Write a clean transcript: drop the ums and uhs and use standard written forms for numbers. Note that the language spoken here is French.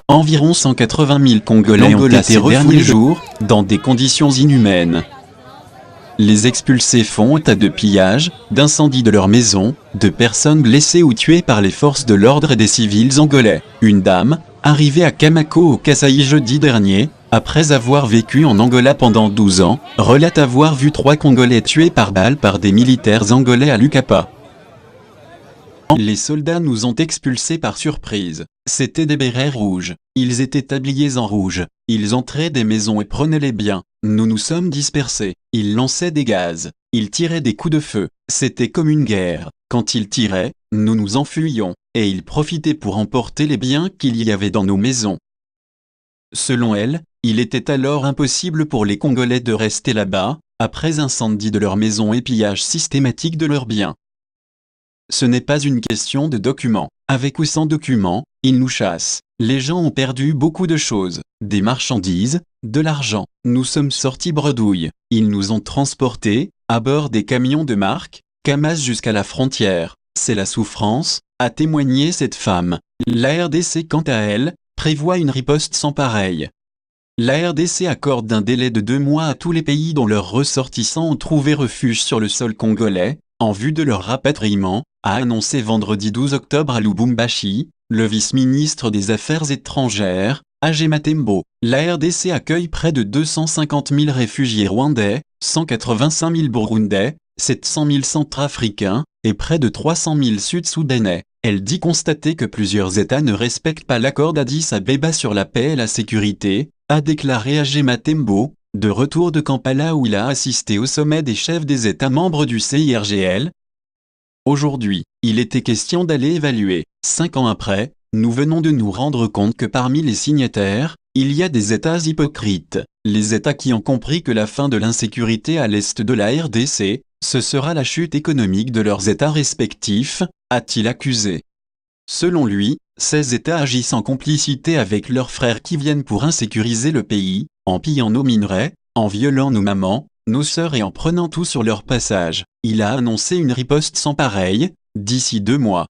Environ 180 000 Congolais ont été refoulés jours, dans des conditions inhumaines. Les expulsés font état de pillage, d'incendie de leurs maisons, de personnes blessées ou tuées par les forces de l'ordre et des civils angolais. Une dame, arrivée à Kamako au Kasaï jeudi dernier, après avoir vécu en Angola pendant 12 ans, relate avoir vu 3 Congolais tués par balle par des militaires angolais à Lukapa. Les soldats nous ont expulsés par surprise. C'étaient des bérets rouges. Ils étaient habillés en rouge. Ils entraient des maisons et prenaient les biens. Nous nous sommes dispersés. Ils lançaient des gaz. Ils tiraient des coups de feu. C'était comme une guerre. Quand ils tiraient, nous nous enfuyions. Et ils profitaient pour emporter les biens qu'il y avait dans nos maisons. Selon elle, il était alors impossible pour les Congolais de rester là-bas, après incendie de leurs maisons et pillage systématique de leurs biens. Ce n'est pas une question de documents. Avec ou sans documents, ils nous chassent. Les gens ont perdu beaucoup de choses. Des marchandises, de l'argent. Nous sommes sortis bredouilles. Ils nous ont transportés, à bord des camions de marque, Kamaz jusqu'à la frontière. C'est la souffrance, a témoigné cette femme. La RDC quant à elle, prévoit une riposte sans pareille. La RDC accorde un délai de 2 mois à tous les pays dont leurs ressortissants ont trouvé refuge sur le sol congolais, en vue de leur rapatriement, a annoncé vendredi 12 octobre à Lubumbashi, le vice-ministre des Affaires étrangères, Agema Tembo. La RDC accueille près de 250 000 réfugiés rwandais, 185 000 burundais, 700 000 centrafricains, et près de 300 000 sud-soudanais. Elle dit constater que plusieurs États ne respectent pas l'accord d'Addis Abeba sur la paix et la sécurité, a déclaré Agema Tembo, de retour de Kampala où il a assisté au sommet des chefs des États membres du CIRGL. Aujourd'hui, il était question d'aller évaluer. 5 ans après, nous venons de nous rendre compte que parmi les signataires, il y a des États hypocrites. Les États qui ont compris que la fin de l'insécurité à l'est de la RDC, ce sera la chute économique de leurs États respectifs, a-t-il accusé. Selon lui, ces États agissent en complicité avec leurs frères qui viennent pour insécuriser le pays, en pillant nos minerais, en violant nos mamans, nos sœurs et en prenant tout sur leur passage. Il a annoncé une riposte sans pareille, d'ici 2 mois.